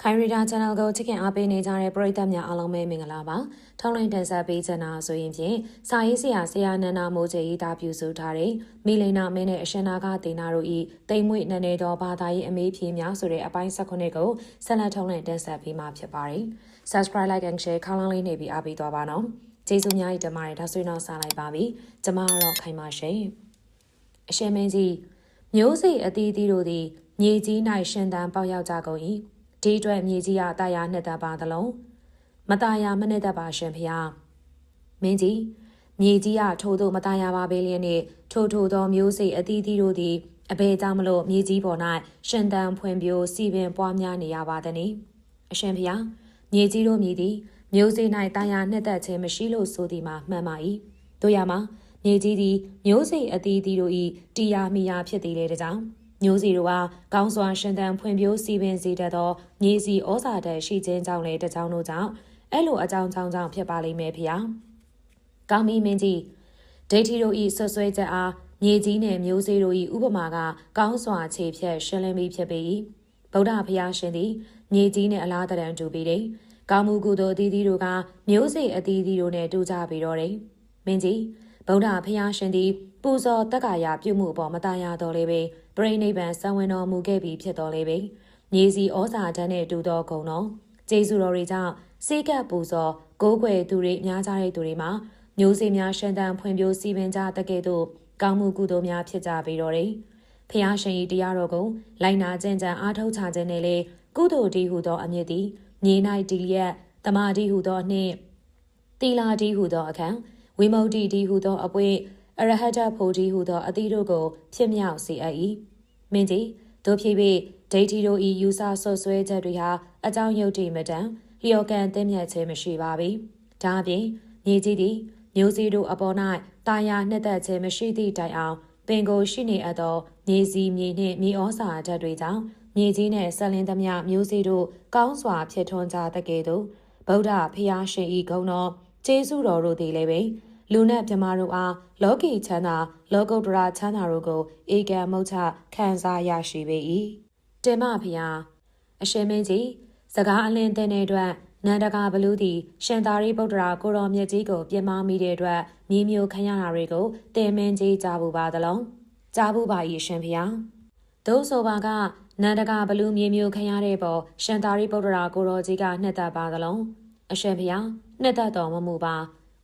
ခိုင်ရီဒါ channel ကိုချစ်ခင်အားပေးနေကြတဲ့ပရိသတ်များအားလုံးပဲမင်္ဂလာပါ။ထောင်းလိုင်းတင်ဆက်ပေးချင်တာဆိုရင်ဖြင့်စာရေးဆရာနန္ဒမိုးချေရေးသားပြုစုထားတဲ့မီလိနာမင်းနဲ့အရှင်နာကဒေနာတို့ဤတိမ်မွေ့နနေတော်ဘာသာရေးအမေးဖြေများဆိုတဲ့အပိုင်း18ကိုဆက်လက်ထောင်းလိုင်းတင်ဆက်ပေးမှာဖြစ်ပါတယ်။ Subscribe like and share ခေါင်းလောင်းလေးနေပြီးအားပေးသွားပါနော်။ကျေးဇူးများကြီးတင်ပါတယ်ဒါဆိုရင်တော့စလိုက်ပါပြီ။ကျွန်မကတော့ခိုင်ပါရှင်။အရှင်မင်းကြီးမျိုးစိအသီးသီးတို့သည်မြေကြီး၌ရှင်သန်ပေါက်ရောက်ကြကုန်၏ဒီအတွက်မြေကြီးအတာယာနှစ်သက်ပါသလုံးမတာယာမနှစ်သက်ပါရှင်ဖျားမင်းကြီးမြေကြီးအထိုးသို့မတာယာပါပေလျက်နှင့်ထိုသောမျိုးစိအသီးသီးတို့သည်အဘယ်ကြောင့်မလို့မြေကြီးပေါ်၌ရှင်သန်ဖွံ့ဖြိုးစီပင်ပွားများနေရပါသနည်းအရှင်ဖျားမြေကြီးတို့မြည်သည်မျိုးစိ၌တာယာနှစ်သက်ခြင်းမရှိလို့ဆိုသည်မှာမှန်ပါ၏တို့ရမှာမြေကြီးသည်မျိုးစိအသီးသီးတို့၏တရားမိယာဖြစ်သည်လေတကြောင်မျိုးစီတို့ကကောင်းစွာရှင်သန်ဖွံ့ဖြိုးစီပင်စေတတ်သောမြေစီဩဇာတရှိခြင်းကြောင့်လေတကြောင်တို့ကြောင့်အဲ့လိုအကြောင်းကြောင့်ဖြစ်ပါလိမ့်မယ်ဖေဟာ။ကောင်းပြီမင်းကြီးဒိဋ္ဌိတို့ဤဆွဆွဲချက်အားမြေကြီးနှင့်မျိုးစေတို့ဤဥပမာကကောင်းစွာခြေဖြတ်ရှင်းလင်းပြီးဖြစ်ပေ၏။ဗုဒ္ဓဖျားရှင်သည်မြေကြီးနှင့်အလားတရန်တူပေတယ်။ကောင်းမှုကုသိုလ်အသီးသီးတို့ကမျိုးစေအသီးသီးတို့နဲ့တူကြပေတော့တယ်။မင်းကြီးဗုဒ္ဓဖျားရှင်သည်ပူဇော်တက္ကာယပြုမှုအပေါ်မတာယာတော်လေးပဲပရိနိဗ္ဗာန်ဆံဝင်တော်မူခဲ့ပြီးဖြစ်တော်လေးပဲမြေစီဩဇာတန်းနဲ့တူသောဂုဏ်တော်ကျေးဇူးတော်တွေကြောင့်စေကပ်ပူဇော်ကိုးကွယ်သူတွေများကြတဲ့သူတွေမှာမျိုးစေများရှင်သန်ဖွံ့ဖြိုးစီပင်ကြတကယ်သို့ကောင်းမှုကုသိုလ်များဖြစ်ကြပေတော်တယ်ဖျားရှင်၏တရားတော်ကိုလိုက်နာကျင့်ကြံအားထုတ်ချခြင်းနဲ့လေကုသိုလ်တည်းဟုသောအမြင့်သည်မြေ၌တည်လျက်တမာတိဟုသောနှင့်တိလာတိဟုသောအခန်းဝိမု ക്തി တည်းဟုသောအပွင့်အရဟတဖို့တည်းဟုသောအသီးတို့ကိုဖြစ်မြောက်စေအပ်၏မင်းကြီးတို့ဖြစ်ပြီးဒိဋ္ဌိတို့၏ယူဆဆွဆွဲချက်တွေဟာအကြောင်းယုတ်တိမတန်လျော်ကန်သိမြတ်ခြင်းမရှိပါပေဒါအပြင်မြေကြီးသည်မျိုးစေ့တို့အပေါ်၌တာယာနှစ်သက်ခြင်းမရှိသည့်တိုင်အောင်ပင်ကိုရှိနေအပ်သောမြေစီမြေနှင့်မြေဩဇာဓာတ်တွေကြောင့်မြေကြီးနှင့်ဆက်လင်းသမျှမျိုးစေ့တို့ကောင်းစွာဖြစ်ထွန်းကြသကဲ့သို့ဗုဒ္ဓဖျားရှင်၏ဂုဏ်တော်ကျေးဇူးတော်တို့သည်လည်းပဲလူနဲ့မြမတို့အားလောကီချမ်းသာလောကုတ္တရာချမ်းသာတို့ကိုဧကံမုတ်ချခံစားရရှိပေ၏တင်မဖျားအရှင်မင်းကြီးစကားအလင်းတဲ့အတွက်နန္ဒကာဘလူးသည်ရှင်သာရိပုတ္တရာကိုတော်မြတ်ကြီးကိုပြင်မမိတဲ့အတွက်မြေမျိုးခံရတာတွေကိုတင်မင်းကြီးကြားဘူးပါသလုံးကြားဘူးပါ၏ရှင်ဖျားသို့ဆိုပါကနန္ဒကာဘလူးမြေမျိုးခံရတဲ့ပေါ်ရှင်သာရိပုတ္တရာကိုတော်ကြီးကနှစ်သက်ပါသလုံးအရှင်ဖျားနှစ်သက်တော်မမူပါ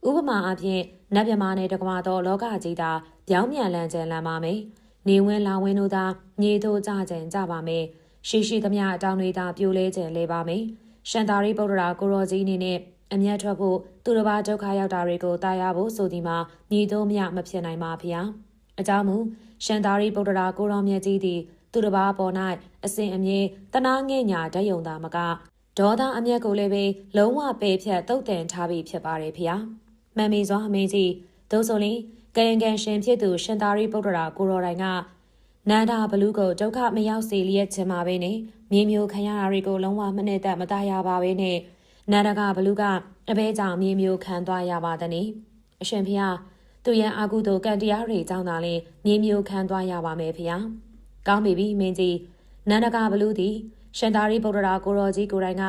ဥပမာအဖြစ်နတ်မြမာနဲ့တကွာသောလောကကြီးသာပြောင်းပြန်လန်းကျန်လန်းပါမယ်။နေဝင်လာဝင်တို့သာမြေသို့ကျကျန်ကြပါမယ်။ရှိသမျှတောင်းတွေသာပြိုလဲကျန်လဲပါမယ်။ရှင်သာရိပုတ္တရာကိုရောကြီးအနေနဲ့အမျက်ထွက်ဖို့သူတစ်ပါးဒုက္ခရောက်တာတွေကိုတာယာဖို့ဆိုဒီမှာညီတို့မြမဖြစ်နိုင်ပါဗျာ။အကြောင်းမူရှင်သာရိပုတ္တရာကိုရောမြတ်ကြီးသည်သူတစ်ပါးပေါ်၌အစဉ်အမြဲတနာငဲ့ညာတတ်ယုံသာမကဒေါသအမျက်ကိုလည်းပဲလုံးဝပယ်ဖြတ်တုတ်တန်ထားပြီးဖြစ်ပါတယ်ဗျာ။မှန်ပြီစွာအမေကြီးသို့ဆိုရင်ကရင်ကန်ရှင်ဖြစ်သူရှင်သာရိပုတ္တရာကိုတော်တိုင်ကနန္ဒာဘလူးကိုဒုက္ခမရောက်စေလျက်ခြင်းပါပဲနဲ့မြေမျိုးခံရတာတွေကိုလုံးဝမနဲ့တတ်မသားရပါပဲနဲ့နန္ဒကဘလူးကအဘဲကြောင့်မြေမျိုးခံသွားရပါသည်။အရှင်ဖေဟာသူရန်အာကုသိုလ်ကံတရားတွေကြောင့်သာလဲမြေမျိုးခံသွားရပါမယ်ဖေဟာ။ကောင်းပြီမင်းကြီးနန္ဒကဘလူးသည်ရှင်သာရိပုတ္တရာကိုတော်ကြီးကိုယ်တိုင်က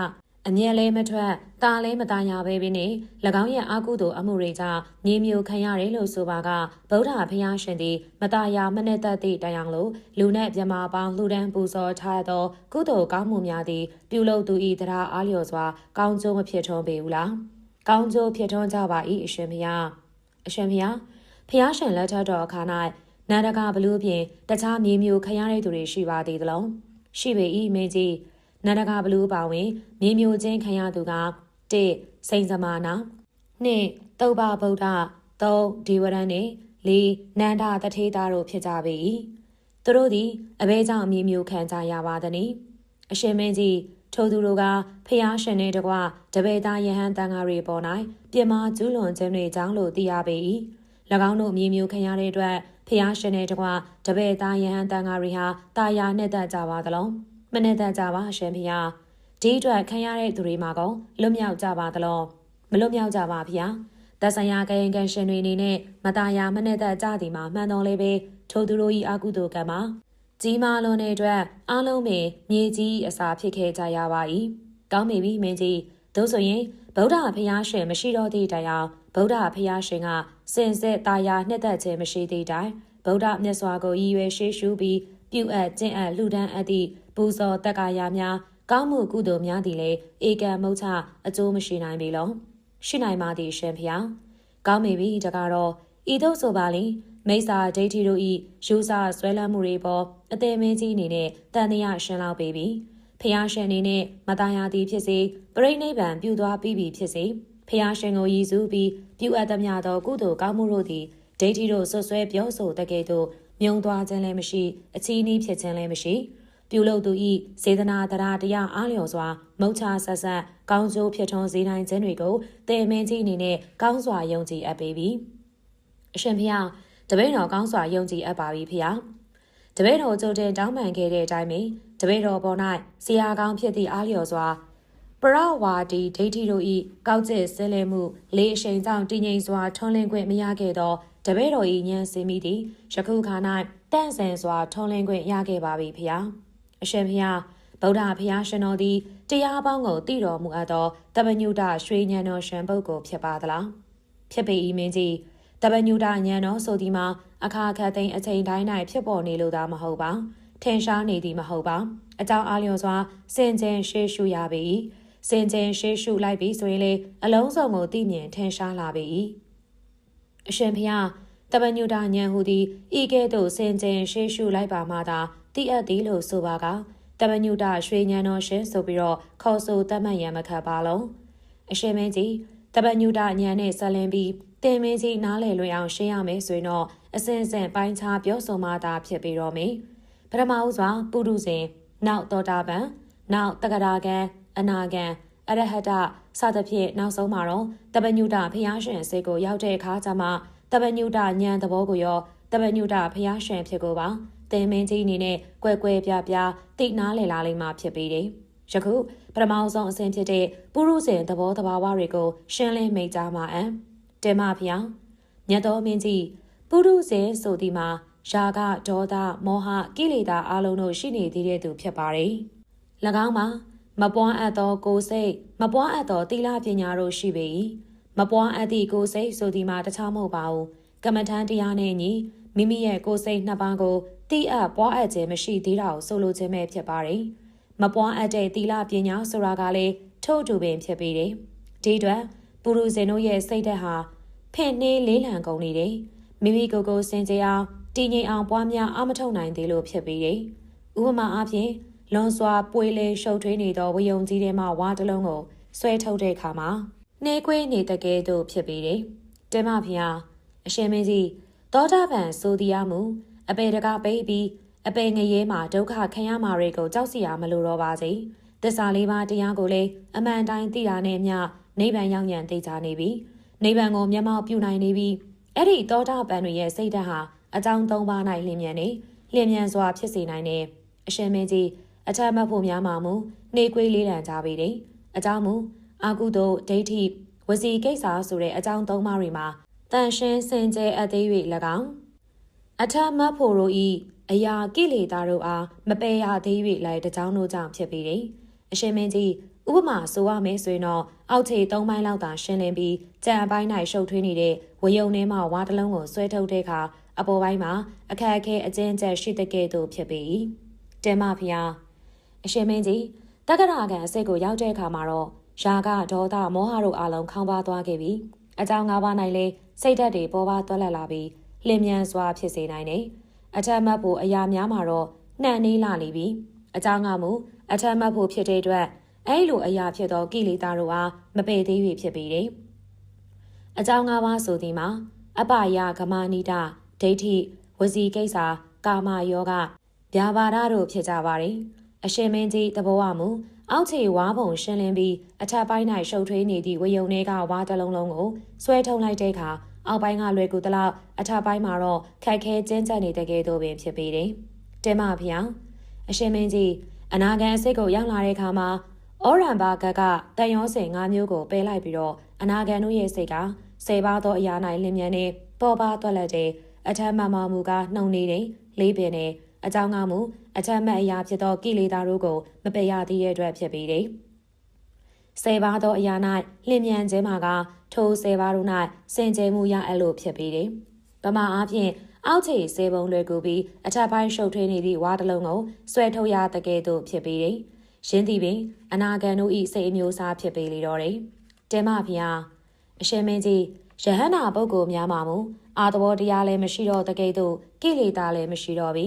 အမြဲလဲမထွက်တာလဲမသားရပဲပဲနဲ့၎င်းရဲ့အာကုသိုလ်အမှုတွေကြောင့်မြေမျိုးခံရတယ်လို့ဆိုပါကဗုဒ္ဓဘုရားရှင်သည်မသားရမနဲ့တတ်သည့်တိုင်အောင်လို့လူနဲ့မြမပေါင်းလူဒန်းပူဇော်ထားသောကုသိုလ်ကောင်းမှုများသည်ပြုလုပ်သူ၏တရားအားလျော်စွာကောင်းကျိုးမဖြစ်ထွန်းပေဘူးလားကောင်းကျိုးဖြစ်ထွန်းကြပါ၏အရှင်ဘုရားအရှင်ဘုရားဘုရားရှင်လက်ထက်တော်အခါ၌နန္ဒကဘလူးဖြင့်တခြားမြေမျိုးခံရတဲ့သူတွေရှိပါသေးသလုံးရှိပေ၏မင်းကြီးနန္ဒကဘလူးပါဝင်မြေမျိုးချင်းခံရသူက1စိန်စမာနာ2သုဘဗုဒ္ဓ3ဒီဝရန်နဲ့4နန္ဒတထေသားတို့ဖြစ်ကြပေ၏သူတို့သည်အဘဲကြောင့်မြေမျိုးခံကြရပါသည်။အရှင်မင်းကြီးထိုသူတို့ကဖျားရှင်နှင့်တကွတပည့်သားယဟန်တန်ဃာတွေပေါ်၌ပြမကျူးလွန်ခြင်းတွေကြောင့်လို့သိရပေ၏၎င်းတို့မြေမျိုးခံရတဲ့အတွက်ဖျားရှင်နှင့်တကွတပည့်သားယဟန်တန်ဃာတွေဟာတာယာနှစ်သက်ကြပါသလုံးမနဲ့တတ်ကြပါရှင်ဖေဟာဒီအတွက်ခံရတဲ့သူတွေမှာကောလွတ်မြောက်ကြပါသလားမလွတ်မြောက်ကြပါဖေဟာသက်ဆိုင်ရာကရင်ကန်ရှင်တွေအနေနဲ့မတာယာမနဲ့တတ်ကြသည်မှာမှန်တော်လေးပဲထိုသူတို့၏အာကုသိုလ်ကံမှာ ကြီးမားလွန်တဲ့အတွက်အားလုံးပင်မြေကြီးအစာဖြစ်ခဲ့ကြရပါ၏ကောင်းပြီမင်းကြီးသို့ဆိုရင်ဗုဒ္ဓဖျားရှင်မရှိတော့သည့်တိုင်အောင်ဗုဒ္ဓဖျားရှင်ကစင်စစ်တာယာနှစ်သက်ခြင်းမရှိသည့်တိုင်ဗုဒ္ဓမြတ်စွာကိုရည်ရွယ်ရှေးရှုပြီးပြုအပ်ကျင့်အပ်လှူဒန်းအပ်သည့်ပူဇော်တက္ကာယာများကောင်းမှုကုသိုလ်များသည်လည်းဧကံမုတ်ချအကျိုးမရှိနိုင်ပေလောရှိနိုင်ပါသည်ရှင်ဖျားကောင်းပြီတကားတော့ဤသို့ဆိုပါလိမိစ္ဆာဒိဋ္ဌိတို့ဤယူဆဆွဲလန်းမှုတွေပေါ်အသေးမင်းကြီးအနေနဲ့တန်တရားရှင်းလောက်ပေပြီဖျားရှင်အနေနဲ့မတန်ရာသည်ဖြစ်စေပြိဋိနိဗ္ဗာန်ပြုသွားပြီးပြီဖြစ်စေဖျားရှင်ကိုရည်စူးပြီးပြုအပ်သမျှသောကုသိုလ်ကောင်းမှုတို့သည်ဒိဋ္ဌိတို့ဆွဆွဲပြောဆိုတကယ်သို့မြုံသွားခြင်းလည်းမရှိအချီးနှီးဖြစ်ခြင်းလည်းမရှိပြုလုပ်သူဤစေတနာတရားတရားအားလျော်စွာမုတ်ချဆက်ဆက်ကောင်းကျိုးဖြစ်ထွန်းစေနိုင်ခြင်းတွေကိုတေမင်းကြီးအနေနဲ့ကောင်းစွာယုံကြည်အပ်ပေပြီအရှင်ဖျားတပည့်တော်ကောင်းစွာယုံကြည်အပ်ပါပြီဖျားတပည့်တော်ကြိုတင်တောင်းပန်ခဲ့တဲ့အတိုင်းပဲတပည့်တော်ပေါ်၌ဆရာကောင်းဖြစ်သည့်အားလျော်စွာပရဝါဒီဒိဋ္ဌိတို့ဤကောက်ကျစ်ဆဲလဲမှုလေးအရှိန်ကြောင့်တည်ငြိမ်စွာထွန်းလင်းခွင့်မရခဲ့သောတပည့်တော်ဤဉာဏ်စင်မိသည်ယခုခါ၌တန့်ဆင်စွာထွန်းလင်းခွင့်ရခဲ့ပါပြီဖျားအရှင်ဖျားဗုဒ္ဓဖျားရှင်တော်သည်တရားပေါင်းကိုတည်တော်မူအပ်သောတပညုတရွှေဉာဏ်တော်ရှင်ပုဂ္ဂိုလ်ဖြစ်ပါသလားဖြစ်ပေ၏မင်းကြီးတပညုတဉာဏ်တော်ဆိုသည်မှာအခါခတ်သိမ်းအချိန်တိုင်း၌ဖြစ်ပေါ်နေလို့သာမဟုတ်ပါထင်ရှားနေသည်မဟုတ်ပါအကြောင်းအားလျော်စွာစင်ကြင်ရှေးရှုရပေ၏စင်ကြင်ရှေးရှုလိုက်ပြီဆိုရင်လေအလုံးစုံကိုသိမြင်ထင်ရှားလာပေ၏အရှင်ဖျားတပညုတဉာဏ်ဟူသည်ဤကဲ့သို့စင်ကြင်ရှေးရှုလိုက်ပါမှသာသိအပ်သည်လို့ဆိုပါကတပညုတရွှေဉာဏ်တော်ရှင်ဆိုပြီးတော့ခေါ်ဆိုတတ်မှတ်ရန်မခတ်ပါလုံးအရှင်မင်းကြီးတပညုတဉာဏ်နဲ့ဆက်လင်းပြီးတင်မင်းကြီးနားလည်လွင်အောင်ရှင်းရမယ်ဆိုရင်တော့အစဉ်စဉ်ပိုင်းခြားပြောဆိုမှသာဖြစ်ပြီးတော့မယ်ပထမဦးစွာပုရုဇဉ်နောက်တောတာပန်နောက်တက္ကရာကံအနာကံအရဟတစသဖြင့်နောက်ဆုံးမှာတော့တပညုတဖျားရှင်စိတ်ကိုရောက်တဲ့အခါကျမှတပညုတဉာဏ်သဘောကိုရောတပညုတဖျားရှင်ဖြစ်ကိုပါတင်မင်းကြီးအနေနဲ့ကွယ်ကွယ်ပြားပြားသိနားလည်လာလိမ့်မှာဖြစ်ပြီးတယ်ယခုပထမဆုံးအစဉ်ဖြစ်တဲ့ပုရုဇဉ်သဘောတဘာဝတွေကိုရှင်းလင်းမိတ်ကြားမှာတင်မဖျားမြတ်တော်မင်းကြီးပုရုဇဉ်ဆိုသည်မှာရာဂဒေါသမောဟကိလေသာအလုံးတို့ရှိနေသေးတဲ့သူဖြစ်ပါတယ်၎င်းမှာမပွားအပ်သောကိုယ်စိတ်မပွားအပ်သောသီလပညာတို့ရှိပေ၏မပွားအပ်သည့်ကိုယ်စိတ်ဆိုသည်မှာတခြားမဟုတ်ပါဘူးကမ္မထန်တရားနဲ့ညီမိမိရဲ့ကိုယ်စိတ်နှစ်ပါးကိုတိအပ်ပွားအပ်ခြင်းမရှိသေးတာကိုဆိုလိုခြင်းပဲဖြစ်ပါတယ်မပွားအပ်တဲ့သီလပညာဆိုတာကလည်းထို့အတူပင်ဖြစ်ပေတယ်ဒီအတွက်ပုရုဇဉ်တို့ရဲ့စိတ်ဓာတ်ဟာဖင့်နှေးလေးလံကုန်နေတယ်မိမိကိုယ်ကိုစင်ကြယ်အောင်တည်ငြိမ်အောင်ပွားများအမထုတ်နိုင်သေးလို့ဖြစ်ပေတယ်ဥပမာအားဖြင့်လွန်စွာပွေလေရှုပ်ထွေးနေသောဝယုံကြီးထဲမှဝါတစ်လုံးကိုဆွဲထုတ်တဲ့အခါမှာနှဲကွေးနေတကယ်သို့ဖြစ်ပေတယ်တင်မဖျားအရှင်မင်းကြီးသောတာပန်ဆိုတရားမူအပေတကားပိတ်ပြီးအပေငရဲမှာဒုက္ခခံရမှာတွေကိုကြောက်စီရမလို့တော့ပါစေသစ္စာလေးပါးတရားကိုလည်းအမှန်တိုင်းသိတာနဲ့မျှနိဗ္ဗာန်ရောက်ရန်သိကြနေပြီနိဗ္ဗာန်ကိုမျက်မှောက်ပြုနိုင်နေပြီအဲ့ဒီသောတာပန်တွေရဲ့စိတ်ဓာတ်ဟာအကြောင်း၃ပါး၌လျင်မြန်နေလျင်မြန်စွာဖြစ်စေနိုင်တယ်အရှင်မင်းကြီးအထက်မှတ်ဖို့များမှာမူနေကွေးလေးတန်ကြပေတယ်အကြောင်းမူအာကုသို့ဒိဋ္ဌိဝစီကိစ္စဆိုတဲ့အကြောင်း၃ပါးတွေမှာတန်ရှင်းစင်ကြယ်အသေး၍၎င်းအထက်မှတ်ဖို့တို့ဤအရာကိလေသာတို့အားမပယ်ရသေး၍လိုက်တကြောင်းတို့ကြောင့်ဖြစ်ပေတယ်အရှင်မင်းကြီးဥပမာဆိုရမယ်ဆိုရင်တော့အောက်ခြေ၃ပိုင်းလောက်သာရှင်းလင်းပြီးကြံအပိုင်း၌ရှုပ်ထွေးနေတဲ့ဝယုံထဲမှာဝါတစ်လုံးကိုဆွဲထုတ်တဲ့အခါအပေါ်ပိုင်းမှာအခက်အခဲအကျဉ်းချက်ရှိတဲ့ကဲ့သို့ဖြစ်ပေ၏တင်မဖျားအရှင်မင်းကြီးတက္ကရာကံအစိတ်ကိုရောက်တဲ့အခါမှာတော့ရာဂဒေါသမောဟတို့အလုံးခေါင်းပါသွားခဲ့ပြီအကြောင်း၅ပါး၌လည်းစိတ်ဓာတ်တွေပေါ်ပါသွက်လက်လာပြီးလျင်မြန်စွာဖြစ်စေနိုင်တယ်အထက်မှတ်ဖို့အရာများမှာတော့နှံ့နေလာနေပြီအကြောင်းကမူအထက်မှတ်ဖို့ဖြစ်တဲ့အတွက်အဲ့လိုအရာဖြစ်သောကိလေသာတို့အားမပယ်သေး၍ဖြစ်ပေတယ်အကြောင်း၅ပါးဆိုသည်မှာအပယဂမနိဒဒိဋ္ဌိဝစီကိစ္စကာမယောဂဗျာပါဒတို့ဖြစ်ကြပါတယ်အရှင်မင်းကြီးသဘောဝမူအောက်ခြေဝါပုံရှင်းလင်းပြီးအထက်ပိုင်း၌ရှုပ်ထွေးနေသည့်ဝယုံတွေကဝါတစ်လုံးလုံးကိုဆွဲထုတ်လိုက်တဲ့အခါအောက်ပိုင်းကလွယ်ကူသလောက်အထက်ပိုင်းမှာတော့ခက်ခဲကျဉ်းကျပ်နေတဲ့ကဲ့သို့ပင်ဖြစ်ပေတယ်တင်မဖျားအရှင်မင်းကြီးအနာဂံအစိတ်ကိုရောက်လာတဲ့အခါမှာဩရံဘာကတန်ရောစင်၅မျိုးကိုပယ်လိုက်ပြီးတော့အနာဂံတို့ရဲ့စိတ်က10ပါးသောအရာ၌လင်းမြန်နေပေါ်ပါသွက်လက်တဲ့အထက်မှမမူကနှုံနေတယ်လေးပင်နဲ့ အကြောင်းကမူအထက်မှတ်အရာဖြစ်သောကိလေသာတို့ကိုမပယ်ရသေးတဲ့အတွက်ဖြစ်ပေတယ်။10ပါးသောအရာ၌လျင်မြန်ခြင်းမှာကထို10ပါးတို့၌စင်ကြယ်မှုရအပ်လို့ဖြစ်ပေတယ်။ပမာအားဖြင့်အောက်ခြေ10ပုံလွယ်ကူပြီးအထက်ပိုင်းရှုပ်ထွေးနေသည့်ဝါတစ်လုံးကိုဆွဲထုတ်ရတကယ်သို့ဖြစ်ပေတယ်။ယင်းသည်ပင်အနာဂံတို့၏စိတ်အမျိုးအစားဖြစ်ပေလေတော့တယ်။တင်မဖျားအရှင်မင်းကြီးယဟန္တာပုဂ္ဂိုလ်များမှာမူအာသဘောတရားလည်းမရှိတော့တကယ်သို့ကိလေသာလည်းမရှိတော့ပြီ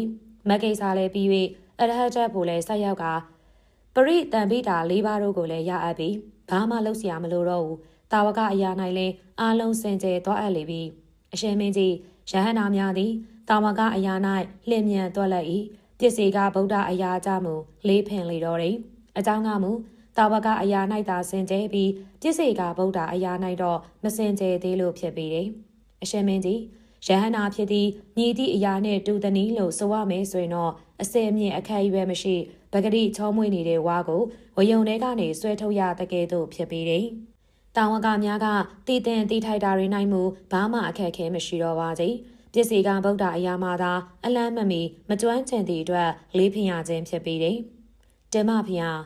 မကိစ္စလည်းပြီး၍အရဟတဖို့လည်းဆက်ရောက်ကပရိတံပိတာ၄ပါးတို့ကိုလည်းရအပ်ပြီးဘာမှလုပ်เสียမလို့တော့ဘူးတာဝကအရာ၌လည်းအာလုံးစင်ကြယ်သွားအပ်လေပြီအရှင်မင်းကြီးယဟန္တာများသည်တာဝကအရာ၌လျင်မြန်သွားလက်၏ပစ္စည်းကဗုဒ္ဓအရာကြမူလေးဖင်လေတော့တယ်အကြောင်းကမူတာဝကအရာ၌သာစင်ကြယ်ပြီးပစ္စည်းကဗုဒ္ဓအရာ၌တော့မစင်ကြယ်သေးလို့ဖြစ်ပေတယ်အရှင်မင်းကြီးယဟန္တာဖြစ်သည့်ညီသည့်အရာနှင့်တူသနည်းလို့ဆိုရမယ်ဆိုရင်တော့အစင်အမြင့်အခက်အခဲမရှိပဂတိချောမွေ့နေတဲ့ဝါကိုဝယုံထဲကနေဆွဲထုတ်ရတကယ်သို့ဖြစ်ပေတယ်။တာဝကများကတည်တင်တည်ထိုက်တာတွေနိုင်မှုဘာမှအခက်အခဲမရှိတော့ပါစေ။ပစ္စည်းကဗုဒ္ဓအရာမှသာအလန်းမမီမကျွမ်းကျင်သည့်အတွက်လေးဖင်ရခြင်းဖြစ်ပေတယ်။တင်မဖျား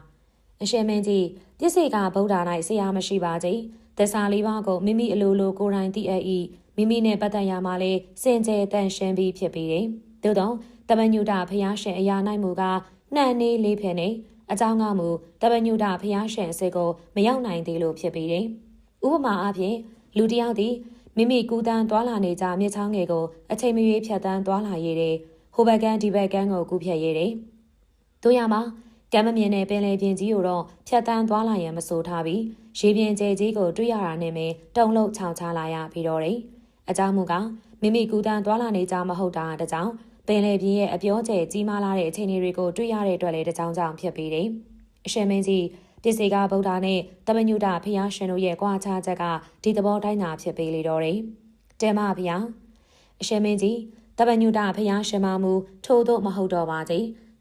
အရှင်မင်းကြီးပစ္စည်းကဗုဒ္ဓ၌ဆရာမရှိပါစေ။သစ္စာလေးပါးကိုမိမိအလိုလိုကိုယ်တိုင်သိအပ်၏မိမိနဲ့ပတ်သက်ရမှာလေစင်ကြယ်တန်ရှင်းပြီးဖြစ်ပေတယ်။သို့သောတပညုတဖျားရှင်အရာ၌မူကနှံ့နေလေးဖင်နေအကြောင်းကမူတပညုတဖျားရှင်အစစ်ကိုမရောက်နိုင်သေးလို့ဖြစ်ပေတယ်။ဥပမာအားဖြင့်လူတစ်ယောက်သည်မိမိကူးတန်းသွားလာနေကြမြစ်ချောင်းငယ်ကိုအချိန်မရွေးဖြတ်တန်းသွားလာရတဲ့ဟိုဘက်ကန်းဒီဘက်ကန်းကိုကူးဖြတ်ရတဲ့တို့ရမှာကမ်းမမြင်တဲ့ပင်လယ်ပြင်ကြီးကိုတော့ဖြတ်တန်းသွားလာရန်မဆိုထားပြီးရေပြင်ကျဲကြီးကိုတွေ့ရတာနဲ့ပဲတုံလုံးချောင်ချလာရပြီးတော့တယ်။အကြောင်းမူကမိမိကူးတန်းသွားလာနေကြမဟုတ်တာတကြောင်ပင်လယ်ပြင်ရဲ့အပြောကျဲကြီးမားလာတဲ့အခြေအနေတွေကိုတွေ့ရတဲ့အတွက်လည်းတကြောင်ကြောင့်ဖြစ်ပြီးတယ်။အရှင်မင်းကြီးပစ္စည်းကဗုဒ္ဓနဲ့တမညုတဖျားရှင်တို့ရဲ့ကြွားချချက်ကဒီသဘောတိုင်းသာဖြစ်ပေလေတော့တယ်။တေမဖျားအရှင်မင်းကြီးတမညုတဖျားရှင်မမူထို့သို့မဟုတ်တော့ပါစ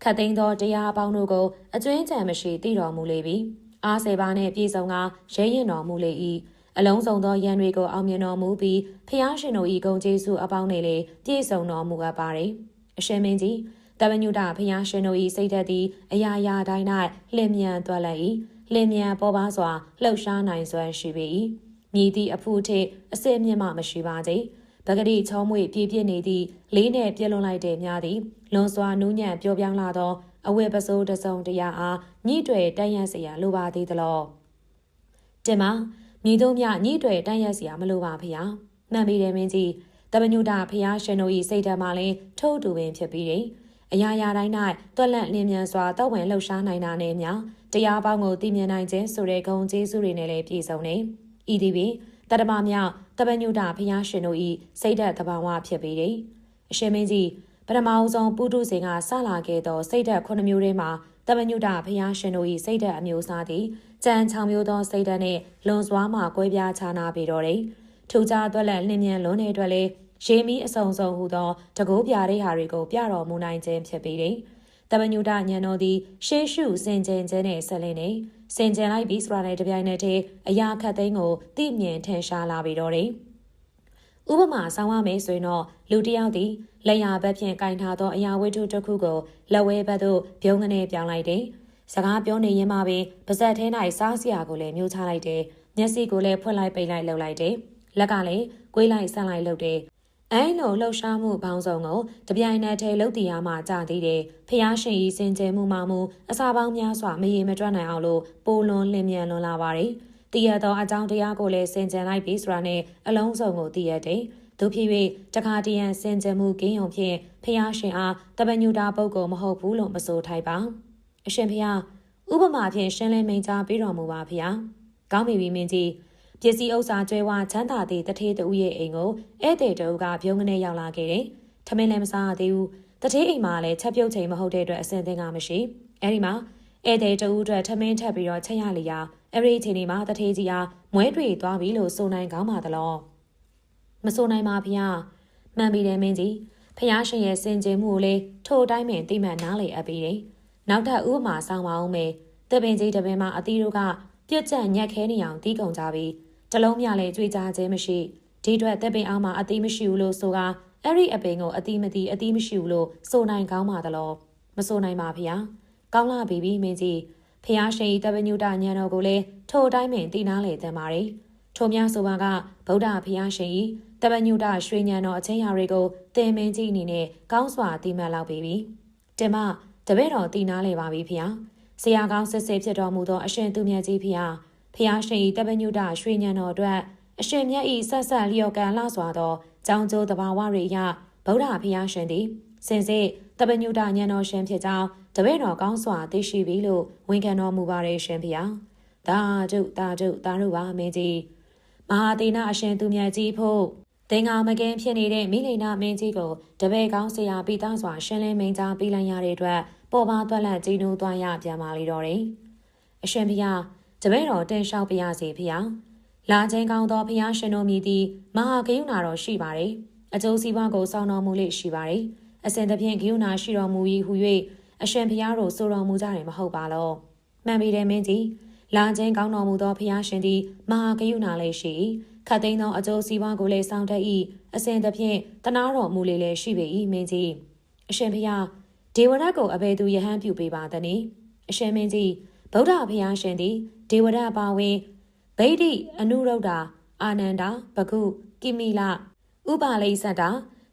ေခတ်သိမ်းသောတရားအပေါင်းတို့ကိုအကျွင်းကြံမရှိသိတော်မူလေပြီ။အားစေပါနှင့်ပြည်စုံကရဲရင်တော်မူလေ၏အလုံးစုံသောရန်တွေကိုအောင်မြင်တော်မူပြီးဖျားရှင်တို့၏ဂုဏ်ကျေးဇူးအပေါင်းနဲ့လည်းပြည့်စုံတော်မူအပ်ပါれ။အရှင်မင်းကြီးတမညုတဖျားရှင်တို့၏စိတ်ဓာတ်သည်အရာရာတိုင်း၌လျင်မြန်သွားလက်၏လျင်မြန်ပေါ်ပါစွာလှုပ်ရှားနိုင်စွမ်းရှိပေ၏မြည်သည့်အဖူထစ်အစစ်မြင့်မှမရှိပါစေပဂတိချောမွေ့ပြည့်ပြည့်နေသည့်လေးနှင့်ပြည့်လွန်လိုက်တဲ့များသည်လွန်စွာနူးညံ့ပျော်ပြောင်းလာသောအဝတ်ပစိုးတစုံတရာအားညှိတွေ့တန်းရစရာလိုပါသေးသလောတင်မမြည်တို့မြညှိတွေ့တန်းရစရာမလိုပါဖေ။မှန်ပြီတယ်မင်းကြီးတမညုတဖျားရှင်တို့၏စိတ်ဓာတ်မှလည်းထို့တူပင်ဖြစ်ပြီးတယ်အရာရာတိုင်း၌တွက်လန့်လင်းမြန်စွာတောက်ဝင်လှုပ်ရှားနိုင်တာနဲ့မျှတရားပေါင်းကိုသိမြင်နိုင်ခြင်းဆိုတဲ့ဂုဏ်ကျေးဇူးတွေနဲ့လည်းပြည့်စုံနေ။ဤသည်ပင်တတမမြောက်တပညုတဖျားရှင်တို့၏စိတ်ဓာတ်သဘာဝဖြစ်ပေတယ်။အရှင်မင်းကြီးပထမအဆုံးပုထုဇဉ်ကစလာခဲ့သောစိတ်ဓာတ်9မျိုးထဲမှာတပညုတဖျားရှင်တို့၏စိတ်ဓာတ်အမျိုးအစားသည်ကြံ6မျိုးသောစိတ်ဓာတ်နှင့်လွန်စွာမှကွဲပြားခြားနာပေတော့တယ်။ထို့ကြောင့်တွက်လန့်လင်းမြန်လွန်တဲ့အတွက်လည်းရေမီအစုံစုံဟူသောတကိုးပြတဲ့ဟာတွေကိုပြတော်မူနိုင်ခြင်းဖြစ်ပေတယ်။တပညုတဉာဏ်တော်သည်ရှေးရှုစင်ကြင်ခြင်းနဲ့ဆက်လင်းနေစင်ကြင်လိုက်ပြီးဆိုတာနဲ့တပြိုင်နက်တည်းအရာခတ်သိမ်းကိုသိမြင်ထင်ရှားလာပြီတော့တယ်။ဥပမာဆောင်ရမယ်ဆိုရင်တော့လူတစ်ယောက်သည်လက်ရဘက်ဖြင့်ကင်ထားသောအရာဝတ္ထုတစ်ခုကိုလက်ဝဲဘက်သို့ပြုံးကနေပြောင်းလိုက်တယ်။စကားပြောနေရင်မှပင်ပါဇက်ထဲ၌စားစရာကိုလည်းမျိုးချလိုက်တယ်။မျက်စိကိုလည်းဖွင့်လိုက်ပိတ်လိုက်လှုပ်လိုက်တယ်။လက်ကလည်းကွေးလိုက်ဆန့်လိုက်လှုပ်တယ်။အဲလိုလှုပ်ရှားမှုပေါင်းစုံကိုတပြိုင်နက်တည်းလှုပ်တည်ရမှကြာသေးတယ်။ဖျားရှင်ဤစင်ကြယ်မှုမှမူအစာပေါင်းများစွာမရေမတွက်နိုင်အောင်လို့ပိုလွန်လင်းမြန်လွန်လာပါတယ်။တည်ရသောအကြောင်းတရားကိုလည်းစင်ကြယ်လိုက်ပြီးဆိုတာနဲ့အလုံးစုံကိုသိရတယ်။တို့ဖြစ်၍တခါတရံစင်ကြယ်မှုကင်းယုံဖြင့်ဖျားရှင်အားတပညုတာပုဂ္ဂိုလ်မဟုတ်ဘူးလို့မဆိုထိုက်ပါ။အရှင်ဖျားဥပမာဖြင့်ရှင်းလင်းမိန်ကြားပေးတော်မူပါဖျား။ကောင်းပြီမင်းကြီးပစ္စည်းဥစ္စာကျွဲဝါချမ်းသာသည့်တထေးတူရဲ့အိမ်ကိုဧည့်သည်တို့ကပြုံးကနေရောက်လာခဲ့တယ်။ထမင်းလည်းမစားရသေးဘူး။တထေးအိမ်မှာလည်းချက်ပြုတ်ချိန်မဟုတ်တဲ့အတွက်အစင်သင်ကမရှိ။အဲဒီမှာဧည့်သည်တို့အတွက်ထမင်းထပ်ပြီးတော့ချက်ရလျာအဲဒီအချိန်ဒီမှာတထေးကြီးအားမွဲတွေသွားပြီလို့ဆိုနိုင်ကောင်းပါသလား။မဆိုနိုင်ပါဗျာ။မှန်ပြီတယ်မင်းကြီး။ဖျားရှင်ရဲ့စင်ကြယ်မှုကိုလေထို့အတိုင်းပင်သိမှန်နားလေအပ်ပြီးတယ်။နောက်ထပ်ဥပမာဆောင်ပါအောင်မယ်။တပင်ကြီးတပင်မှာအသီးတို့ကပြွတ်ကျက်ညက်ခဲနေအောင်တီးကုန်ကြပြီ။တလုံးမြလည်းကြွေးကြခြင်းမရှိဒီအတွက်သက်ပင်အောင်မှာအသေးမရှိဘူးလို့ဆိုက အဲ့ဒီအပင်ကိုအတိမတိအတိမရှိဘူးလို့ဆိုနိုင်ကောင်းပါသလားမဆိုနိုင်ပါဗျာကောင်းလာပြီမင်းကြီးဖျားရှင်ဤတပညုတညံတော်ကိုလည်းထိုအတိုင်းပင်သိနာလေသင်ပါရီထိုများဆိုပါကဗုဒ္ဓဖျားရှင်ဤတပညုတရွှေညံတော်အချင်းရာတွေကိုတင်မင်းကြီးအနေနဲ့ကောင်းစွာသိမှတ်လောက်ပြီတင်မတပည့်တော်သိနာလေပါပြီဖျားဆရာကောင်းစစ်စစ်ဖြစ်တော်မူသောအရှင်သူမြတ်ကြီးဖျားဖျားရှင်ဤတပညုတရွှေညံတော်အတွက်အရှင်မြတ်ဤဆက်ဆက်လျော်ကန်လှစွာသောကြောင်းကျိုးတဘာဝတွေအရဗုဒ္ဓဖျားရှင်သည်စင်စစ်တပညုတညံတော်ရှင်ဖြစ်ကြောင်းတပည့်တော်ကောင်းစွာသိရှိပြီလို့ဝန်ခံတော်မူပါရဲ့ရှင်ဖျားသာဓုသာဓုသာဓုပါမင်းကြီးမဟာသေနအရှင်သူမြတ်ကြီးဖို့သင်္ဃာမကင်းဖြစ်နေတဲ့မိလိန်နာမင်းကြီးကိုတပည့်ကောင်းဆရာပိသားစွာရှင်းလင်းမိန်ကြားပေးလိုက်ရတဲ့အတွက်ပေါ်ပါသွက်လက်ကြီးနိုးသွားရပြန်ပါလေတော့တယ်အရှင်ဖျားတပည့်တော်တင်လျှောက်ပြရစီဖျားလာခြင်းကောင်းသောဖျားရှင်တော်မြည်သည်မဟာကရုဏာတော်ရှိပါတယ်အကျိုးစီးပွားကိုစောင့်တော်မူလေရှိပါတယ်အစဉ်သဖြင့်ကရုဏာရှိတော်မူ၏ဟု၍အရှင်ဖျားတို့ဆိုတော်မူကြတယ်မဟုတ်ပါလောမှန်ပြီတယ်မင်းကြီးလာခြင်းကောင်းတော်မူသောဖျားရှင်သည်မဟာကရုဏာလေးရှိခတ်သိမ်းသောအကျိုးစီးပွားကိုလည်းဆောင်တတ်၏အစဉ်သဖြင့်တနာတော်မူလေလည်းရှိပေ၏မင်းကြီးအရှင်ဖျားဒေဝရတ်ကိုအဘယ်သူယဟန်ပြုပေးပါသနည်းအရှင်မင်းကြီးဗုဒ္ဓဖျားရှင်သည်ဒေဝရတ်ပါဝင်ဗိဓိအနုရုဒ္ဓအာနန္ဒာဘဂုကိမိလဥပါလိသတ္တာ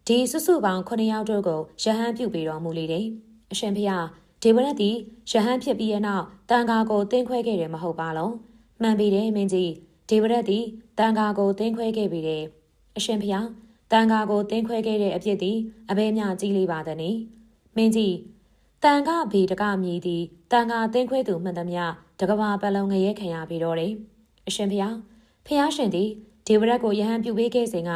ဒီစုစုပေါင်း9ယောက်တို့ကိုယဟန်ပြုပေးတော်မူလေတယ်အရှင်ဖျားဒေဝရတ်သည်ယဟန်ဖြစ်ပြီးတဲ့နောက်တန်ခါကိုတင်းခွဲခဲ့တယ်မဟုတ်ပါလောမှန်ပြီတယ်မင်းကြီးဒေဝရတ်သည်တန်ခါကိုတင်းခွဲခဲ့ပြီတယ်အရှင်ဖျားတန်ခါကိုတင်းခွဲခဲ့တဲ့အဖြစ်သည်အဘဲမြကြီးလေးပါသည်နိမင်းကြီးတန်ခါဘေတကမြည်သည်တန်ခါတင်းခွဲသူမှန်သမျှတကဘာပလုံးငရဲခံရပြီတော့တယ်အရှင်ဖျားဖျားရှင်သည်ဒေဝရတ်ကိုယဟန်ပြုပေးခဲ့စဉ်က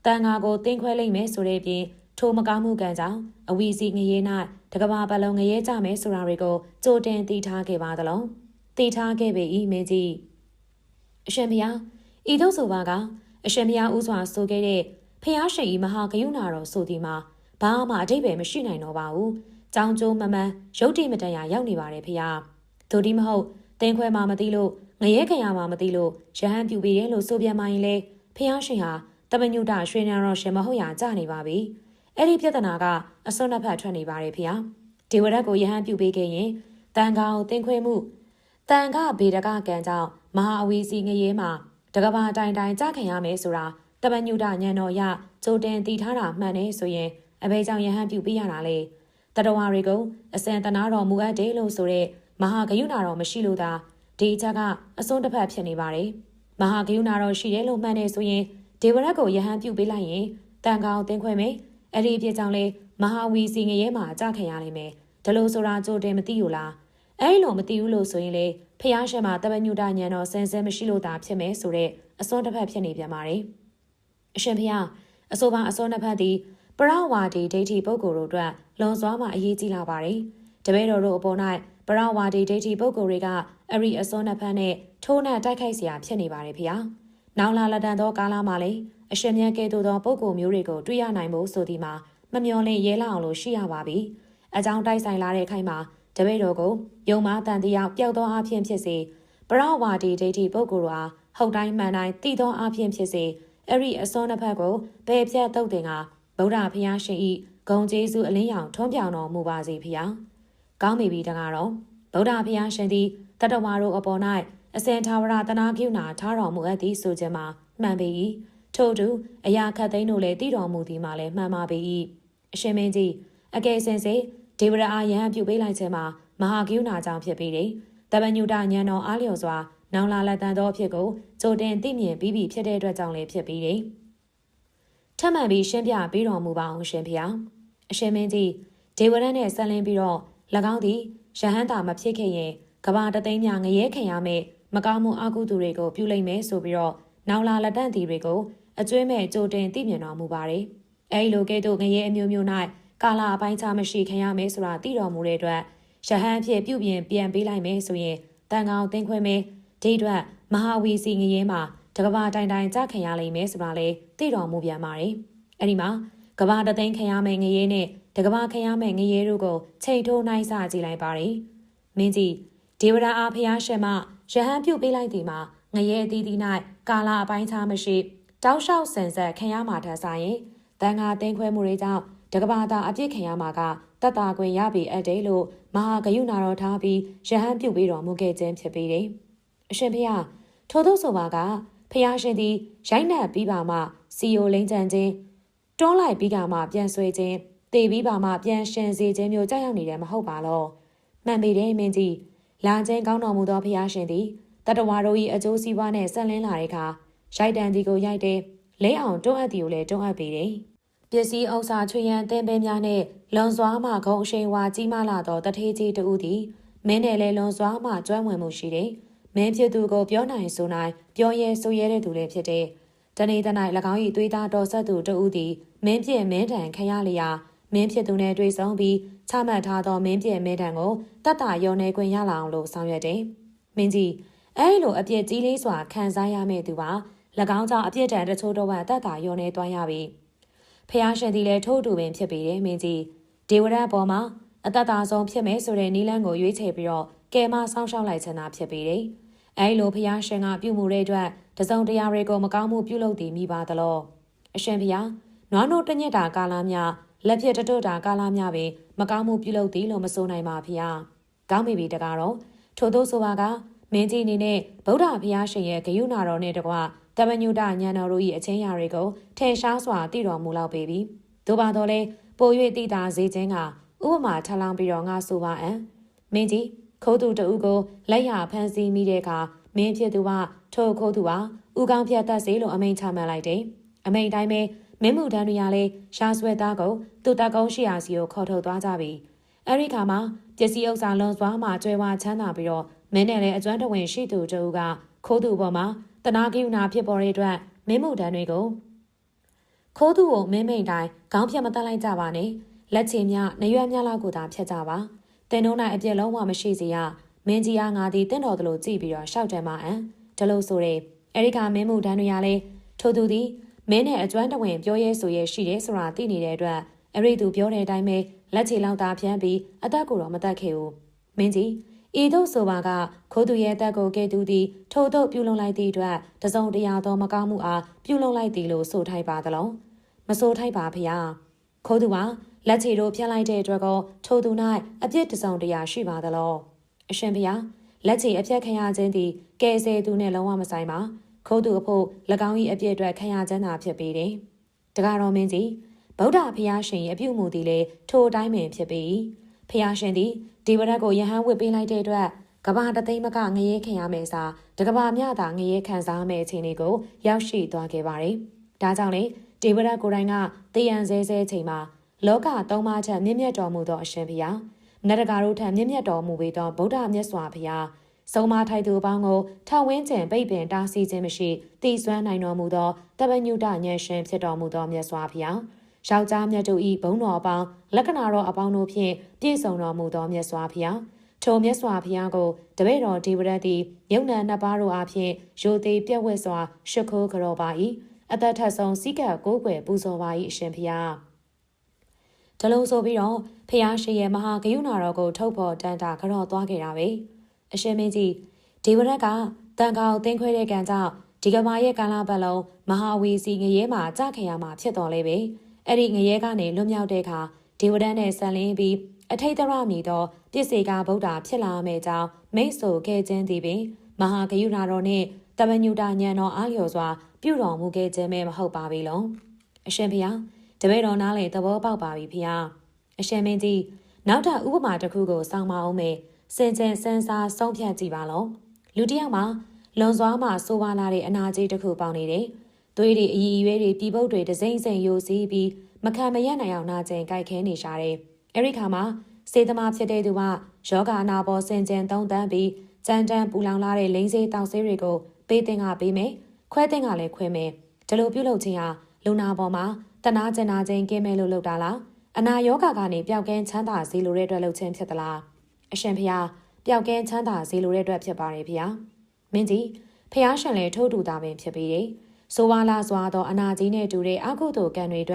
တန်ခါကိုတင်းခွဲလိုက်မယ်ဆိုတဲ့ပြင်ထိုမကောင်းမှုကံကြောင့်အဝီစီငရဲ၌တကဘာပလုံးငရဲကြမယ်ဆိုတာတွေကိုကြိုတင်သိထားခဲ့ပါသလုံးသိထားခဲ့ပေ၏မင်းကြီးအရှင်ဖျားဤသို့ဆိုပါကအရှင်ဖျားဥစွာဆိုခဲ့တဲ့ဖျားရှင်ဤမဟာကရုဏာတော်ဆိုသည်မှာဘာမှအတိတ်ပဲမရှိနိုင်တော့ပါဘူးကြောင်းကျိုးမမှန်ရုပ်တိမတန်ရာရောက်နေပါတယ်ဖျားသို့ဒီမဟုတ်တင်းခွဲမှမသိလို့ငရဲခံရမှမသိလို့ယဟန်ပြူပေးတယ်လို့ဆိုပြန်မှရင်လေဖျားရှင်ဟာတပညုတရွှေနံတော်ရှင်မဟုတ်ရာကြနေပါပြီအဲ့ဒီပြဿနာကအစွန်းနှစ်ဖက်ထွက်နေပါတယ်ဖျားဒေဝရတ်ကိုယဟန်ပြူပေးခဲ့ရင်တန်ခါကိုတင်းခွဲမှုတန်ခါဘေဒကကံကြောင့်မဟာအဝီစီငရဲမှာတကဘာတိုင်တိုင်ကြခံရမယ်ဆိုတာတပညုတညံတော်ရကြိုတင်တည်ထားတာမှန်နေဆိုရင်အဘဲကြောင့်ယဟန်ပြူပေးရတာလေတတော်ဝါတွေကိုအစံတနာတော်မူအပ်တယ်လို့ဆိုတဲ့မဟာဂယုဏတော်မရှိလို့သာဒီအချက်ကအစွန်းတစ်ဖက်ဖြစ်နေပါတယ်မဟာဂယုဏတော်ရှိတယ်လို့မှန်နေဆိုရင်ဒေဝရတ်ကိုယဟန်ပြုပေးလိုက်ရင်တန်ကောင်တင်းခွဲမယ်အဲ့ဒီအဖြစ်ကြောင့်လေမဟာဝီစီငရဲမှာအကြခံရနိုင်မယ်ဒါလို့ဆိုတာကြိုတင်မသိဘူးလားအဲ့လိုမသိဘူးလို့ဆိုရင်လေဖျားရှင်မှာတပညုတညံတော်စင်စဲမရှိလို့သာဖြစ်မယ်ဆိုတဲ့အစွန်းတစ်ဖက်ဖြစ်နေပြန်ပါတယ်အရှင်ဖျားအဆိုပါအစွန်းတစ်ဖက်သည်ပရဝါဒီဒိဋ္ဌိပုဂ္ဂိုလ်တို့အတွက်လွန်စွာမှအရေးကြီးလာပါတယ်တပည့်တော်တို့အပေါ်၌ပရဝါဒီဒိဋ္ဌိပုဂ္ဂိုလ်တွေကအဲ့ဒီအစွန်းနှစ်ဖက်နဲ့ထိုးနှံတိုက်ခိုက်เสียဖြစ်နေပါတယ်ဖျားနောင်လာလက်တန်သောကာလမှာလေအရှင်မြတ်ကဲ့သို့သောပုဂ္ဂိုလ်မျိုးတွေကိုတွေ့ရနိုင်ဖို့ဆိုဒီမှာမမျော်လင့်ရဲလာအောင်လို့ရှိရပါပြီအကြောင်းတိုက်ဆိုင်လာတဲ့ခိုင်မှာတပည့်တော်ကိုယုံမာတန်တရားပျောက်သောအဖြစ်ဖြစ်စေပရဝါဒီဒိဋ္ဌိပုဂ္ဂိုလ်ဟာဟုတ်တိုင်းမှန်တိုင်းသိသောအဖြစ်ဖြစ်စေအဲ့ဒီအစွန်းနှစ်ဖက်ကိုဘယ်ဖြတ်တုတ်တင်ကဗုဒ္ဓဖျားရှင်ဤဂုံကျေးဇူးအလင်းရောင်ထွန်းပြောင်တော်မူပါစေဖျားကောင်းပြီတကားတော့ဗုဒ္ဓဖျားရှင်သည်တတဝါတို့အပေါ်၌အစဉ်ထာဝရတနာကိဏထားတော်မူအပ်သည်ဆိုခြင်းမှာမှန်ပေ၏ထို့သူအရာခတ်သိမ်းတို့လည်းတည်တော်မူသည်မှာလည်းမှန်ပါပေ၏အရှင်မင်းကြီးအကယ်စင်စေဒေဝရအာယံပြုပေးလိုက်ခြင်းမှာမဟာကိဏကြောင့်ဖြစ်ပြီးတယ်တပညုတညံတော်အားလျော်စွာနောင်လာလက်တန်သောအဖြစ်ကိုကြိုတင်သိမြင်ပြီးဖြစ်တဲ့အတွက်ကြောင့်လည်းဖြစ်ပြီးတယ်ထပ်မံပြီးရှင်းပြပေးတော်မူပါအောင်ရှင်ဖျားအရှင်မင်းကြီးဒေဝရတ်နဲ့ဆက်လင်းပြီးတော့၎င်းသည်ယဟန်တာမဖြစ်ခဲ့ရင်ကဘာတသိန်းများငရဲခံရမယ်မကောင်းမှုအကုသိုလ်တွေကိုပြုလိုက်မယ်ဆိုပြီးတော့နောင်လာလက်တန့်တီတွေကိုအကျွေးမဲ့ကြိုတင်သိမြင်တော်မူပါတယ်အဲဒီလိုကဲ့သို့ငရဲအမျိုးမျိုး၌ကာလအပိုင်းခြားမရှိခံရမယ်ဆိုတာသိတော်မူတဲ့အတွက်ယဟန်အဖြစ်ပြုပြင်ပြန်ပေးလိုက်မယ်ဆိုရင်တန်ကောင်သိမ့်ခွဲမယ်ဒီအတွက်မဟာဝီစီငရဲမှာတကဘာတိုင်တိုင်ကြခံရလိမ့်မယ်ဆိုတာလေသိတော်မူပြန်ပါတယ်အဲဒီမှာကဘာတသိန်းခံရမယ်ငရဲနဲ့တကဘာခံရမယ်ငရဲတို့ကိုချိန်ထိုးနိုင်စကြည့်လိုက်ပါတယ်မင်းကြီးဒေဝရအားဖျားရှင်မှယဟန်ပြုတ်ပေးလိုက်သည်မှာငရဲအသီးသီး၌ကာလအပိုင်းခြားမရှိတောက်လျှောက်ဆန်ဆက်ခံရမှာထက်ဆိုင်ရင် တန်ခါတင်းခွဲမှုတွေကြောင့်တကဘာသာအပြစ်ခံရမှာကတတ်တာခွင့်ရပြီးအပ်တယ်လို့မဟာဂယုဏတော်ထားပြီးရဟန်းပြုပြီးတော်မူခဲ့ခြင်းဖြစ်ပေတယ်။အရှင်ဖေဟာထို့သောဆိုပါကဖျားရှင်သည်ရိုက်နှက်ပြီးပါမှစီယိုလိမ့်ချန်ခြင်းတွန်းလိုက်ပြီးကမှပြန်ဆွေခြင်းတေပြီးပါမှပြန်ရှင်စေခြင်းမျိုးကြောက်ရွံ့နေတယ်မဟုတ်ပါလော။မှန်ပေတယ်မင်းကြီးလာခြင်းကောင်းတော်မူသောဖျားရှင်သည်တတဝါတို့၏အကျိုးစီးပွားနှင့်ဆက်လင်းလာတဲ့အခါရိုက်တန်ဒီကိုရိုက်တယ်လဲအောင်တွန်းအပ်သည်ကိုလည်းတွန်းအပ်ပေတယ်ပစ္စည်းဥစ္စာချွေရန်တင်ပင်းများနှင့်လွန်စွာမှဂုံအရှိန်ဝါကြီးမားလာသောတထေးကြီးတဦးသည်မင်းနဲ့လည်းလွန်စွာမှကျွမ်းဝင်မှုရှိတယ်မင်းဖြစ်သူကိုပြောနိုင်ဆိုနိုင်ပြောရဲဆိုရဲတဲ့သူလည်းဖြစ်တယ်တနေ့တနေ့၎င်း၏သွေးသားတော်ဆက်သူတဦးသည်မင်းပြည့်မင်းထံခံရလျာမင်းဖြစ်သူနဲ့တွေ့ဆုံပြီးချမှတ်ထားသောမင်းပြည့်မင်းထံကိုတတ်တာရောနေခွင့်ရလာအောင်လို့ဆောင်ရွက်တယ်မင်းကြီးအဲဒီလိုအပြစ်ကြီးလေးစွာခံစားရမယ့်သူပါ၎င်းကြောင့်အပြစ်ဒဏ်တချို့တော့တတ်တာရောနေသွားရပြီဖျားရှင်သည်လည်းထို့တူပင်ဖြစ်ပေတယ်မင်းကြီးဒေဝရတ်ပေါ်မှာအတ္တသာဆုံးဖြစ်မယ်ဆိုတဲ့နီလန်းကိုရွေးချယ်ပြီးတော့ကဲမဆောင်းရှောက်လိုက်ချင်တာဖြစ်ပေတယ်အဲဒီလိုဖျားရှင်ကပြုမှုတဲ့အတွက်တစုံတရာတွေကိုမကောင်းမှုပြုလုပ်သည်မိပါသလောအရှင်ဖျားနွားနို့တညက်တာကာလများလက်ဖြစ်တတို့တာကာလများပင်မကောင်းမှုပြုလုပ်သည်လို့မဆိုနိုင်ပါဖျားကောင်းပြီတကားတော့ထို့သောဆိုပါကမင်းကြီးအနေနဲ့ဗုဒ္ဓဘုရားရှင်ရဲ့ဂရုဏာတော်နဲ့တကွတပညုတဉာဏ်တော်တို့၏အချင်းရာတွေကိုထင်ရှားစွာသိတော်မူလောက်ပေပြီ။သို့ပါတော့လေပို၍သိတာစေခြင်းကဥပမာထလောင်းပြီးတော့ငါဆိုပါအံ။မင်းကြီးခိုးသူတဦးကိုလက်ရဖမ်းဆီးမိတဲ့အခါမင်းဖြစ်သူကထိုခိုးသူပါဥကောင်းဖြတ်တတ်စေလို့အမိန့်ချမှတ်လိုက်တယ်။အမိန့်တိုင်းပဲမင်းမှုတန်းတွေကလည်းရှားဆွဲသားကိုသူတကုန်းရှိရာစီကိုခေါ်ထုတ်သွားကြပြီ။အဲဒီခါမှာပစ္စည်းဥစ္စာလွန်စွာမှကျွဲဝါချမ်းသာပြီးတော့မင်းနဲ့လည်းအကျွမ်းတဝင်ရှိသူတို့ကခိုးသူပေါ်မှာတနာကိဝနာဖြစ်ပေါ်တဲ့အတွက်မင်းမှုတန်းတွေကိုခိုးသူကိုမင်းမိန်တိုင်းခေါင်းဖြတ်မတက်လိုက်ကြပါနဲ့လက်ချေမြနရွက်မြလောက်ကိုသာဖြတ်ကြပါတင်တို့၌အပြစ်လုံးဝမရှိစေရမင်းကြီးအားငါသည်တင့်တော်သလိုကြည့်ပြီးတော့ရှောက်တယ်မအံဒါလို့ဆိုရဲအဲဒီကမင်းမှုတန်းတွေရလဲထို့သူသည်မင်းနဲ့အကျွမ်းတဝင်ပြောရဲဆိုရဲရှိတယ်ဆိုတာသိနေတဲ့အတွက်အဲ့ဒီသူပြောတဲ့အတိုင်းပဲလက်ချေလောက်သာဖြန်းပြီးအသက်ကိုတော့မတက်ခဲ့ဘူးမင်းကြီးဤသို့ဆိုပါကခိုးသူရဲ့တက်ကိုကဲသူသည်ထို့သို့ပြုလုပ်လိုက်သည့်အတွက်တစုံတရာသောမကောင်းမှုအားပြုလုပ်လိုက်သည်လို့ဆိုထိုက်ပါသလုံးမဆိုထိုက်ပါဖေ။ခိုးသူကလက်ချေတို့ဖြတ်လိုက်တဲ့အတွက်ကိုထို့သူ၌အပြစ်တစုံတရာရှိပါသလောအရှင်ဖေ။လက်ချေအပြတ်ခံရခြင်းသည်ကဲဆဲသူနဲ့လုံးဝမဆိုင်ပါခိုးသူအဖို့၎င်း၏အပြစ်အတွက်ခံရခြင်းသာဖြစ်ပေတယ်။တကားတော်မင်းကြီးဗုဒ္ဓဖျားရှင်၏အပြုမှုသည်လေထိုအတိုင်းပင်ဖြစ်ပေ၏ဖျားရှင်သည်ဒီဝရတ်ကိုယဟန်ဝစ်ပေးလိုက်တဲ့အတွက်ကဘာတသိမ်းမကငရဲခံရမယ်စာတကဘာမြတာငရဲခံစားမယ်အခြေအနေကိုရောက်ရှိသွားခဲ့ပါတယ်။ဒါကြောင့်လေဒီဝရတ်ကိုယ်တိုင်ကတည်ရန်ဆဲချိန်မှာလောကသုံးပါးချက်မြင့်မြတ်တော်မူသောအရှင်ဖျားနတကာတို့ထံမြင့်မြတ်တော်မူပေသောဗုဒ္ဓမြတ်စွာဘုရားဆုံးမထိုက်သူအပေါင်းကိုထဝင်းကျင်ပိတ်ပင်တားဆီးခြင်းမရှိတည်စွမ်းနိုင်တော်မူသောတပညုတဉာဏ်ရှင်ဖြစ်တော်မူသောမြတ်စွာဘုရားယောက်ျားမြတ်တို့၏ဘုန်းတော်အပေါင်းလက္ခဏာတော်အပေါင်းတို့ဖြင့်ပြည့်စုံတော်မူသောမြတ်စွာဘုရားထိုမြတ်စွာဘုရားကိုတပည့်တော်ဒီဝရတ်သည်ယုံနာနှစ်ပါးတို့အားဖြင့်ရိုသေပြည့်ဝဲစွာရှ िख ိုးကြောပါ၏အသက်ထက်ဆုံးစိကကိုးကွယ်ပူဇော်ပါ၏အရှင်ဘုရားဒါလို့ဆိုပြီးတော့ဖျားရှင်ရဲ့မဟာဂယုဏတော်ကိုထုတ်ဖော်တန်တာကြောသွားခဲ့တာပဲအရှင်မင်းကြီးဒီဝရတ်ကတန်ကောင်တင်းခွဲတဲ့ကံကြောင့်ဒီကမာရဲ့ကာလပတ်လုံးမဟာဝီစီငရဲမှာကြခဲ့ရမှာဖြစ်တော်လဲပဲအဲ့ဒီငရဲကနေလွတ်မြောက်တဲ့အခါဒေဝဒန်းနဲ့ဆန်လင်းပြီးအထိတ်တရမီသောပြစ္ဆေကဗုဒ္ဓဖြစ်လာမယ့်ကြောင်းမိတ်ဆိုခဲ့ခြင်းသည်ပင်မဟာဂယုဏတော်နှင့်တမညုတဉာဏ်တော်အားလျော်စွာပြုတော်မူခဲ့ခြင်းပဲမဟုတ်ပါပေလုံးအရှင်ဖျားတပည့်တော်နားလေသဘောပေါက်ပါပြီဖျားအရှင်မင်းကြီးနောက်ထပ်ဥပမာတစ်ခုကိုစောင့်မအောင်မယ်စင်ကြင်စန်းစားဆုံးဖြတ်ကြည့်ပါလောလူတစ်ယောက်မှာလွန်စွာမှဆိုးဝါးလာတဲ့အနာကြီးတစ်ခုပေါင်နေတယ်သွေးတွေအည်ရွေးတွေပြည်ပုတ်တွေဒစိမ့်စိမ့်ယိုစီးပြီးမခံမရနိုင်အောင်နာကျင်ကြိုက်ခဲနေရှာတယ်အဲ့ဒီခါမှာစေတမဖြစ်တဲ့သူကယောဂအနာပေါ်စင်ကြင်သုံးသန်းပြီးကြမ်းတမ်းပူလောင်လာတဲ့လိန်စေးတောက်ဆေးတွေကိုပေးတင်ကပေးမယ်ခွဲတင်ကလည်းခွဲမယ်ဒီလိုပြုလုပ်ခြင်းဟာလူနာပေါ်မှာတနာကျင်နာခြင်းကင်းမဲ့လို့လုပ်တာလားအနာယောဂကနေပျောက်ကင်းချမ်းသာစေလိုတဲ့အတွက်လုပ်ခြင်းဖြစ်သလားအရှင်ဖျားပျောက်ကင်းချမ်းသာစေလိုတဲ့အတွက်ဖြစ်ပါတယ်ဖျားမင်းကြီးဖျားရှင်လည်းထိုးတူတာပင်ဖြစ်ပြီးတယ်ဆိုဝါလာစွာသောအနာကြီးနဲ့တူတဲ့အကုသိုလ်ကံတွေအတွက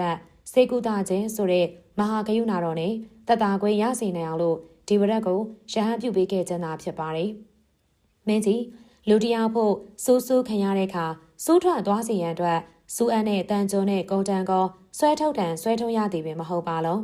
်စေကုသခြင်းဆိုတဲ့မဟာဂယုဏတော်နဲ့တတခွေရစေနိုင်အောင်လို့ဒီဝရက်ကိုရဟန်းပြုပေးခဲ့ခြင်းသာဖြစ်ပါတယ်မင်းကြီးလူတယောက်ဖို့စူးစူးခံရတဲ့အခါစူးထွက်သွားစေရန်အတွက်စူးအပ်နဲ့တန်ကြုံနဲ့ကုံတန်ကော ဆွဲထုတ်တန်ဆွဲထုတ်ရသည်ပင်မဟုတ်ပါလုံး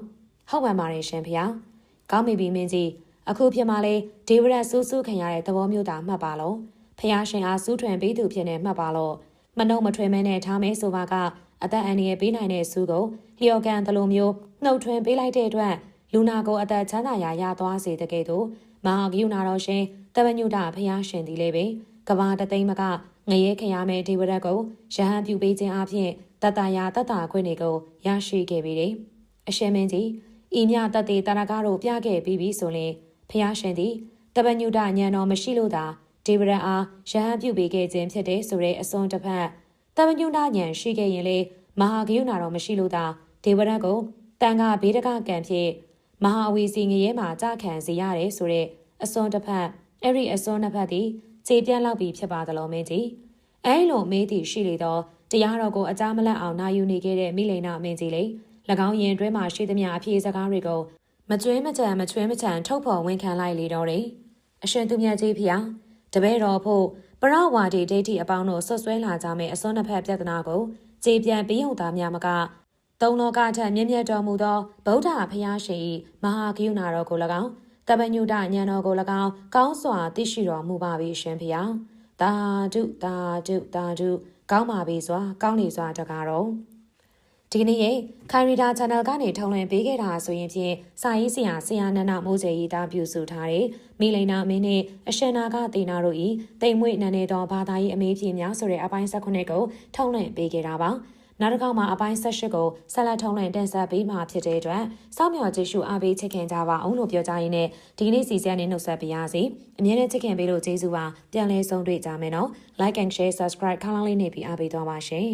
ဟုတ်မှန်ပါတယ်ရှင်ဖေ။ကောင်းပြီမင်းကြီးအခုဖြစ်မှလေဒေဝရတ်စူးစူးခံရတဲ့သဘောမျိုးသာမှတ်ပါလုံးဖះရှင်အားစူးထွင်ပေးသူဖြစ်နေမှတ်ပါလို့မနှုတ်မထွင်မဲနဲ့ထားမဲဆိုပါကအသက်အန္တရာယ်ပေးနိုင်တဲ့စူးကိုလျော်ကန်သလိုမျိုးနှုတ်ထွင်ပေးလိုက်တဲ့အတွက်လူနာကိုအသက်ချမ်းသာရာရသွားစေတဲ့ကဲ့သို့မဟာဂယုဏတော်ရှင်တပညုတဖះရှင်သည်လေးပင်ကဘာတသိမ့်မကငရဲခရမဲဒေဝရတ်ကိုရဟန်းပြုပေးခြင်းအပြင်တတရာတတခွင့်တွေကိုရရှိခဲ့ပြီတယ်အရှင်မင်းကြီးဤမြတတ်သေးတရကားတို့ပြခဲ့ပြီးပြီဆိုရင်ဖះရှင်သည်တပညုတညံတော်မရှိလို့သာဒေဝရတ်အားရဟန်းပြုပေးခဲ့ခြင်းဖြစ်တဲ့ဆိုတဲ့အစွန်းတစ်ဖက်တပညုတညံရှိခဲ့ရင်လေမဟာဂယုဏတော်မရှိလို့သာဒေဝရတ်ကိုတန်ခါဘေးတကကံဖြင့်မဟာဝီစီငရဲမှာကြခံစေရတယ်ဆိုတဲ့အစွန်းတစ်ဖက်အဲ့ဒီအစွန်းနှစ်ဖက်သည်ခြေပြန့်လောက်ပြီးဖြစ်ပါသလိုမင်းကြီးအဲလိုမေးသည်ရှိလေတော့တရားတော်ကိုအကြမ်းမလန့်အောင်နာယူနေခဲ့တဲ့မိလိန်နာမင်းကြီးလေ၎င်းရင်တွဲမှာရှိသမျှအပြေစကားတွေကိုမကျွေးမကြံမချွေးမချံထုတ်ဖော်ဝန်ခံလိုက်လေတော့တယ်အရှင်သူမြတ်ကြီးဖျားတပည့်တော်ဖို့ပရဝါဒီဒိဋ္ဌိအပေါင်းတို့ဆွတ်ဆွဲလာကြမယ့်အစွန်းနှစ်ဖက်ပြဿနာကိုခြေပြန့်ပြီးုံသာများမကသုံးလောကထက်မြင့်မြတ်တော်မူသောဗုဒ္ဓဖျားရှင်၏မဟာဂယုဏတော်ကို၎င်းတပညုတဉာဏ်တော်ကို၎င်းကောင်းစွာသိရှိတော်မူပါ၏ရှင်ဖျားသာဓုသာဓုသာဓုကောင်းပါပြီစွာကောင်းနေစွာတကားတော့ဒီကနေ့ရဲ့ခိုင်ရီတာ channel ကနေထုံလွှင့်ပေးခဲ့တာဆိုရင်ဖြင့်စာရေးဆရာနန္ဒမိုးကျယ်ရေးတာပြုစုထားတဲ့မိလိန်နာမင်းနဲ့အရှင်နာကတေနာတို့ဤတိမ်မွေ့နန်းနေသောဘာသာရေးအမေးဖြေများဆိုတဲ့အပိုင်း18ကိုထုံလွှင့်ပေးခဲ့တာပါနောက်တစ်ခေါက်မှာအပိုင်း18ကိုဆက်လက်ထုံးလွှင့်တင်ဆက်ပေးမှာဖြစ်တဲ့အတွက်စောင့်မျှော်ကြည့်ရှုအားပေးချစ်ခင်ကြပါအောင်လို့ပြောကြရင်းနဲ့ဒီကနေ့စီစဉ်နေနှုတ်ဆက်ပေးရစီအမြဲတမ်းချစ်ခင်ပေးလို့ကျေးဇူးပါပြန်လည်ဆုံးတွေ့ကြမယ်နော် like and share subscribe ခါလောင်းလေးနေပြီးအားပေးသွားပါရှင်